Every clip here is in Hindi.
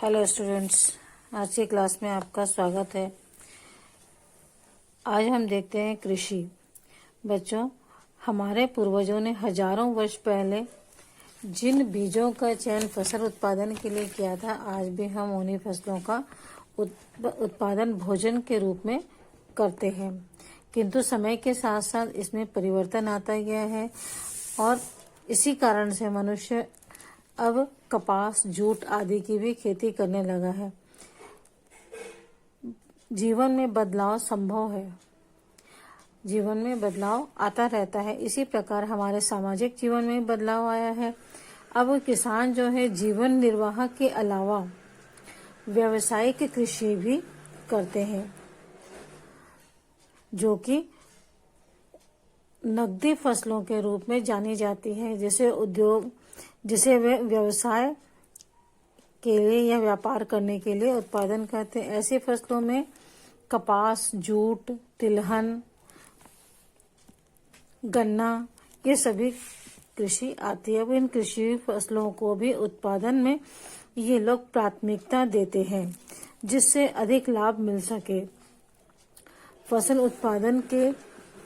हेलो स्टूडेंट्स, आज की क्लास में आपका स्वागत है। आज हम देखते हैं कृषि। बच्चों, हमारे पूर्वजों ने हजारों वर्ष पहले जिन बीजों का चयन फसल उत्पादन के लिए किया था, आज भी हम उन्हीं फसलों का उत्पादन भोजन के रूप में करते हैं। किंतु समय के साथ साथ इसमें परिवर्तन आता गया है और इसी कारण से मनुष्य अब कपास, जूट आदि की भी खेती करने लगा है। जीवन में बदलाव संभव है, जीवन में बदलाव आता रहता है। इसी प्रकार हमारे सामाजिक जीवन में बदलाव आया है। अब किसान जो है जीवन निर्वाह के अलावा व्यावसायिक कृषि भी करते हैं, जो कि नकदी फसलों के रूप में जानी जाती है, जिसे वे व्यवसाय के लिए या व्यापार करने के लिए उत्पादन करते हैं। ऐसी फसलों में कपास, जूट, तिलहन, गन्ना, ये सभी कृषि आती है। अब इन कृषि फसलों को भी उत्पादन में ये लोग प्राथमिकता देते हैं, जिससे अधिक लाभ मिल सके। फसल उत्पादन के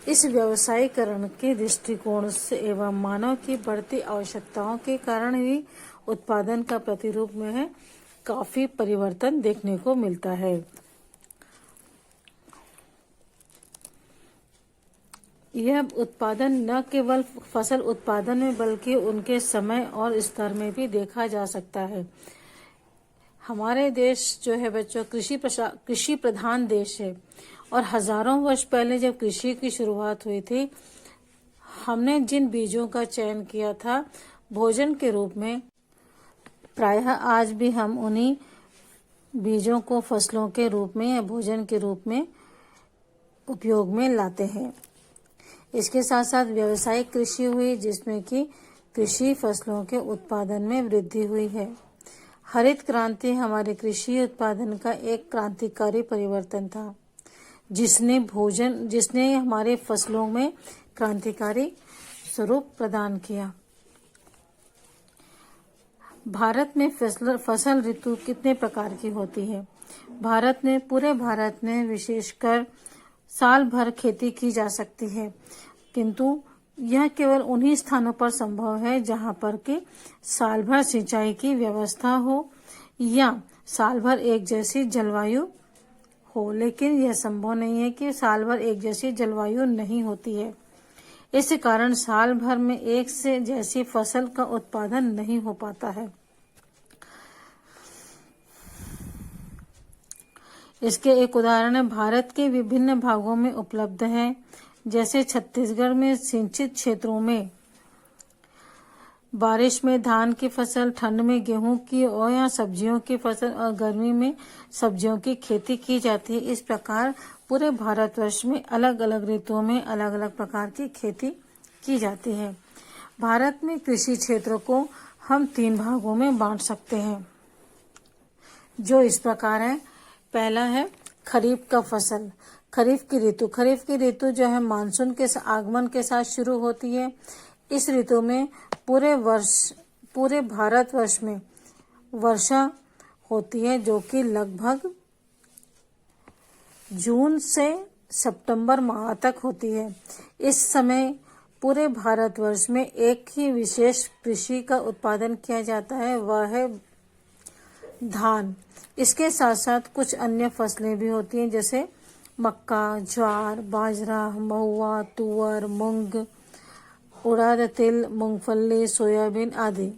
इस व्यवसायीकरण के दृष्टिकोण से एवं मानव की बढ़ती आवश्यकताओं के कारण ही उत्पादन का प्रतिरूप में है काफी परिवर्तन देखने को मिलता है। यह उत्पादन न केवल फसल उत्पादन में बल्कि उनके समय और स्तर में भी देखा जा सकता है। हमारे देश जो है बच्चों कृषि प्रधान देश है और हजारों वर्ष पहले जब कृषि की शुरुआत हुई थी, हमने जिन बीजों का चयन किया था भोजन के रूप में, प्रायः आज भी हम उन्हीं बीजों को फसलों के रूप में या भोजन के रूप में उपयोग में लाते हैं। इसके साथ साथ व्यावसायिक कृषि हुई, जिसमें कि कृषि फसलों के उत्पादन में वृद्धि हुई है। हरित क्रांति हमारे कृषि उत्पादन का एक क्रांतिकारी परिवर्तन था, जिसने हमारे फसलों में क्रांतिकारी स्वरूप प्रदान किया। भारत में फसल ऋतु कितने प्रकार की होती है? पूरे भारत में विशेषकर साल भर खेती की जा सकती है, किंतु यह केवल उन्हीं स्थानों पर संभव है जहां पर कि साल भर सिंचाई की व्यवस्था हो या साल भर एक जैसी जलवायु हो। लेकिन यह संभव नहीं है कि साल भर एक जैसी जलवायु नहीं होती है। इस कारण साल भर में एक से जैसी फसल का उत्पादन नहीं हो पाता है। इसके एक उदाहरण है भारत के विभिन्न भागों में उपलब्ध है। जैसे छत्तीसगढ़ में सिंचित क्षेत्रों में बारिश में धान की फसल, ठंड में गेहूं की और या सब्जियों की फसल और गर्मी में सब्जियों की खेती की जाती है। इस प्रकार पूरे भारतवर्ष में अलग अलग ऋतुओं में अलग अलग प्रकार की खेती की जाती है। भारत में कृषि क्षेत्र को हम 3 भागों में बांट सकते हैं, जो इस प्रकार है। पहला है खरीफ का फसल, खरीफ की ऋतु जो है मानसून के आगमन के साथ शुरू होती है। इस ऋतु में पूरे भारतवर्ष में वर्षा होती है, जो कि लगभग जून से सितंबर माह तक होती है। इस समय पूरे भारतवर्ष में एक ही विशेष कृषि का उत्पादन किया जाता है, वह है धान। इसके साथ साथ कुछ अन्य फसलें भी होती हैं, जैसे मक्का, ज्वार, बाजरा, महुआ, तुअर, मूंग, उड़द, तिल, मूंगफली, सोयाबीन आदि।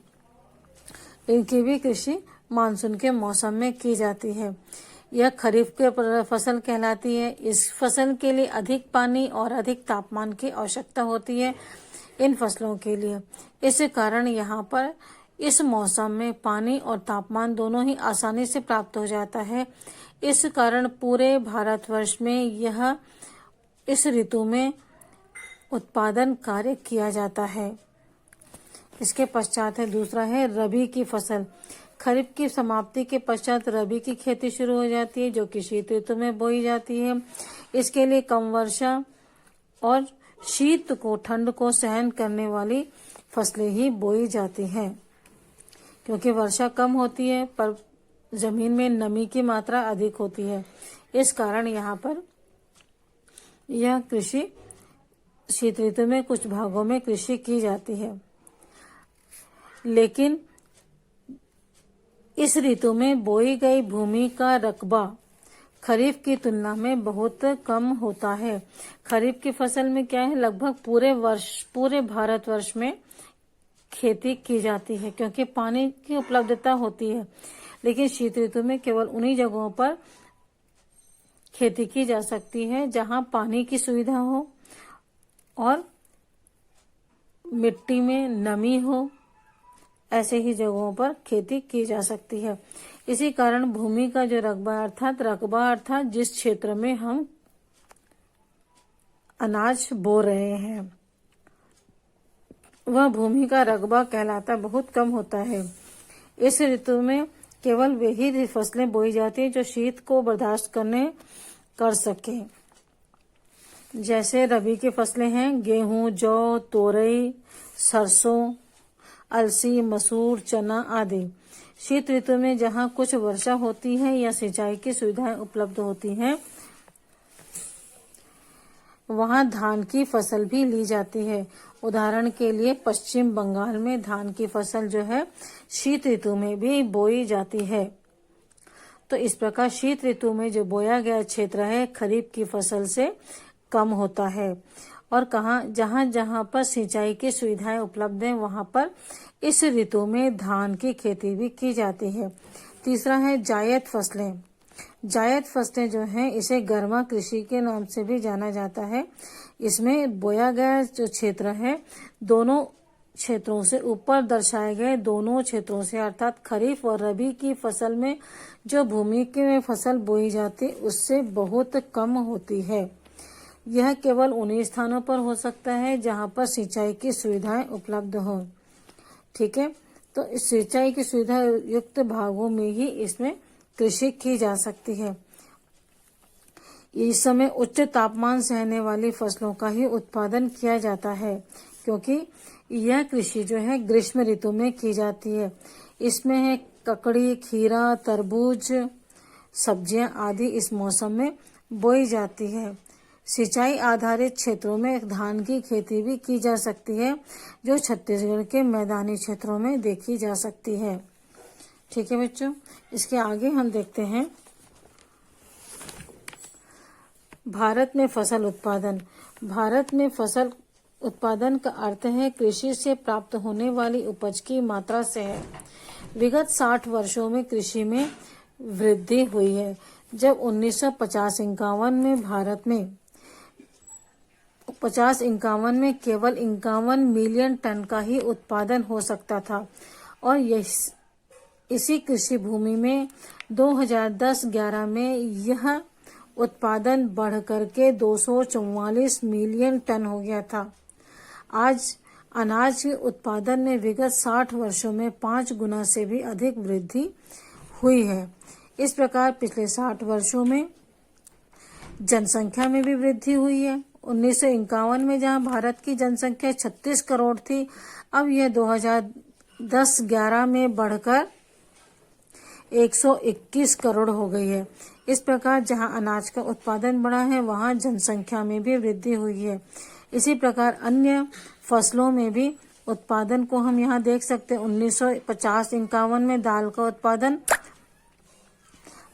इनकी भी कृषि मानसून के मौसम में की जाती है। यह खरीफ की फसल कहलाती है। इस फसल के लिए अधिक पानी और अधिक तापमान की आवश्यकता होती है इन फसलों के लिए। इस कारण यहाँ पर इस मौसम में पानी और तापमान दोनों ही आसानी से प्राप्त हो जाता है। इस कारण पूरे भारतवर्ष में इस ऋतु में उत्पादन कार्य किया जाता है। इसके पश्चात दूसरा है रबी की फसल। खरीफ की समाप्ति के पश्चात रबी की खेती शुरू हो जाती है, जो कि शीत ऋतु में बोई जाती है। इसके लिए कम वर्षा और ठंड को सहन करने वाली फसलें ही बोई जाती हैं, क्योंकि वर्षा कम होती है पर जमीन में नमी की मात्रा अधिक होती है। इस कारण यहाँ पर यह कृषि शीत ऋतु में कुछ भागों में कृषि की जाती है, लेकिन इस ऋतु में बोई गई भूमि का रकबा खरीफ की तुलना में बहुत कम होता है। खरीफ की फसल में क्या है, लगभग पूरे भारतवर्ष में खेती की जाती है क्योंकि पानी की उपलब्धता होती है, लेकिन शीत ऋतु में केवल उन्हीं जगहों पर खेती की जा सकती है जहां पानी की सुविधा हो और मिट्टी में नमी हो। ऐसे ही जगहों पर खेती की जा सकती है। इसी कारण भूमि का जो रकबा अर्थात जिस क्षेत्र में हम अनाज बो रहे हैं वह भूमि का रकबा कहलाता बहुत कम होता है। इस ऋतु में केवल वही फसलें बोई जाती हैं जो शीत को बर्दाश्त कर सके। जैसे रबी की फसलें हैं गेहूं, जौ, तोरई, सरसों, अलसी, मसूर, चना आदि। शीत ऋतु में जहां कुछ वर्षा होती है या सिंचाई की सुविधाएं उपलब्ध होती हैं वहां धान की फसल भी ली जाती है। उदाहरण के लिए पश्चिम बंगाल में धान की फसल जो है शीत ऋतु में भी बोई जाती है। तो इस प्रकार शीत ऋतु में जो बोया गया क्षेत्र है खरीफ की फसल से कम होता है। और जहां पर सिंचाई की सुविधाएं उपलब्ध हैं वहां पर इस ऋतु में धान की खेती भी की जाती है। तीसरा है जायद फसलें। जायद फसलें जो हैं इसे गर्मा कृषि के नाम से भी जाना जाता है। इसमें बोया गया जो क्षेत्र है दोनों क्षेत्रों से ऊपर दर्शाए गए दोनों क्षेत्रों से अर्थात खरीफ और रबी की फसल में जो भूमि की फसल बोई जाती उससे बहुत कम होती है। यह केवल उन्हीं स्थानों पर हो सकता है जहां पर सिंचाई की सुविधाएं उपलब्ध हो। ठीक है, तो इस सिंचाई की सुविधा युक्त भागों में ही इसमें कृषि की जा सकती है। इस समय उच्च तापमान सहने वाली फसलों का ही उत्पादन किया जाता है क्योंकि यह कृषि जो है ग्रीष्म ऋतु में की जाती है। इसमें है ककड़ी, खीरा, तरबूज, सब्जियां आदि इस मौसम में बोई जाती है। सिंचाई आधारित क्षेत्रों में धान की खेती भी की जा सकती है जो छत्तीसगढ़ के मैदानी क्षेत्रों में देखी जा सकती है। ठीक है बच्चों, इसके आगे हम देखते हैं भारत में फसल उत्पादन। भारत में फसल उत्पादन का अर्थ है कृषि से प्राप्त होने वाली उपज की मात्रा से है। विगत 60 वर्षों में कृषि में वृद्धि हुई है। जब 1950-51 में भारत में 51 में केवल 51 मिलियन टन का ही उत्पादन हो सकता था और इसी कृषि भूमि में 2010-11 में यह उत्पादन बढ़कर के 244 मिलियन टन हो गया था। आज अनाज के उत्पादन में विगत 60 वर्षों में 5 गुना से भी अधिक वृद्धि हुई है। इस प्रकार पिछले 60 वर्षों में जनसंख्या में भी वृद्धि हुई है। 1951 में जहां भारत की जनसंख्या 36 करोड़ थी, अब यह 2010-11 में बढ़कर 121 करोड़ हो गई है। इस प्रकार जहां अनाज का उत्पादन बढ़ा है वहां जनसंख्या में भी वृद्धि हुई है। इसी प्रकार अन्य फसलों में भी उत्पादन को हम यहाँ देख सकते हैं। 1950-51 में दाल का उत्पादन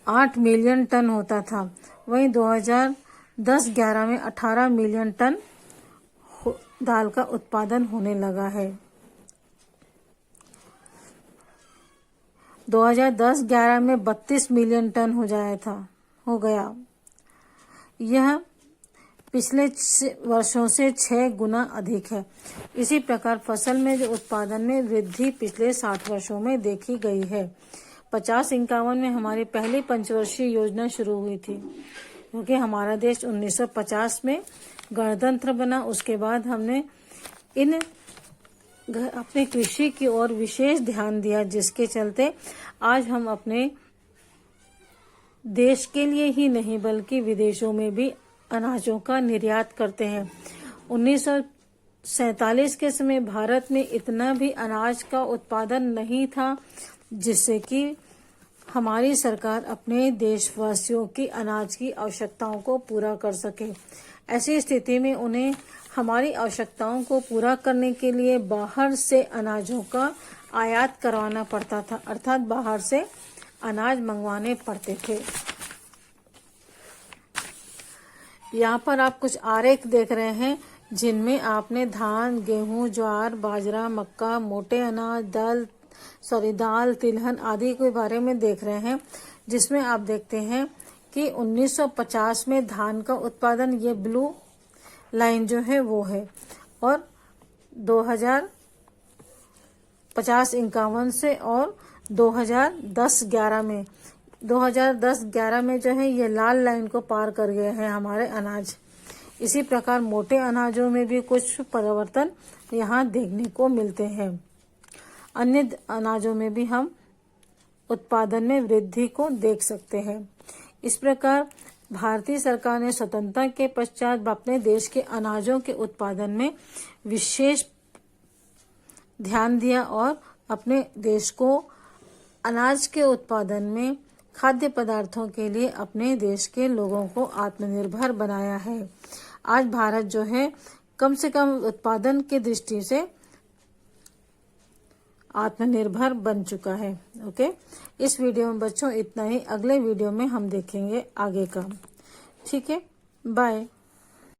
8 मिलियन टन होता था, वहीं 2010-11 में 18 मिलियन टन दाल का उत्पादन होने लगा है। 2010-11 में 32 मिलियन टन हो गया। यह पिछले वर्षों से 6 गुना अधिक है। इसी प्रकार फसल में जो उत्पादन में वृद्धि पिछले 60 वर्षों में देखी गई है। 50-51 में हमारी पहली पंचवर्षीय योजना शुरू हुई थी क्योंकि हमारा देश 1950 में गणतंत्र बना। उसके बाद हमने अपने कृषि की ओर विशेष ध्यान दिया, जिसके चलते आज हम अपने देश के लिए ही नहीं बल्कि विदेशों में भी अनाजों का निर्यात करते हैं। 1947 के समय भारत में इतना भी अनाज का उत्पादन नहीं था जिससे कि हमारी सरकार अपने देशवासियों की अनाज की आवश्यकताओं को पूरा कर सके। ऐसी स्थिति में उन्हें हमारी आवश्यकताओं को पूरा करने के लिए बाहर से अनाजों का आयात करवाना पड़ता था, अर्थात बाहर से अनाज मंगवाने पड़ते थे। यहाँ पर आप कुछ आरेख देख रहे हैं जिनमें आपने धान, गेहूं, ज्वार, बाजरा, मक्का, मोटे अनाज, दाल, तिलहन आदि के बारे में देख रहे हैं, जिसमें आप देखते हैं कि 1950 में धान का उत्पादन, ये ब्लू लाइन जो है वो है, और 2050-51 से और 2010-11 में जो है ये लाल लाइन को पार कर गए हैं हमारे अनाज। इसी प्रकार मोटे अनाजों में भी कुछ परिवर्तन यहाँ देखने को मिलते हैं। अन्य अनाजों में भी हम उत्पादन में वृद्धि को देख सकते हैं। इस प्रकार भारतीय सरकार ने स्वतंत्रता के पश्चात अपने देश के अनाजों के उत्पादन में विशेष ध्यान दिया और अपने देश को अनाज के उत्पादन में खाद्य पदार्थों के लिए अपने देश के लोगों को आत्मनिर्भर बनाया है। आज भारत जो है कम से कम उत्पादन की दृष्टि से आत्मनिर्भर बन चुका है। ओके, इस वीडियो में बच्चों इतना ही। अगले वीडियो में हम देखेंगे आगे का। ठीक है, बाय।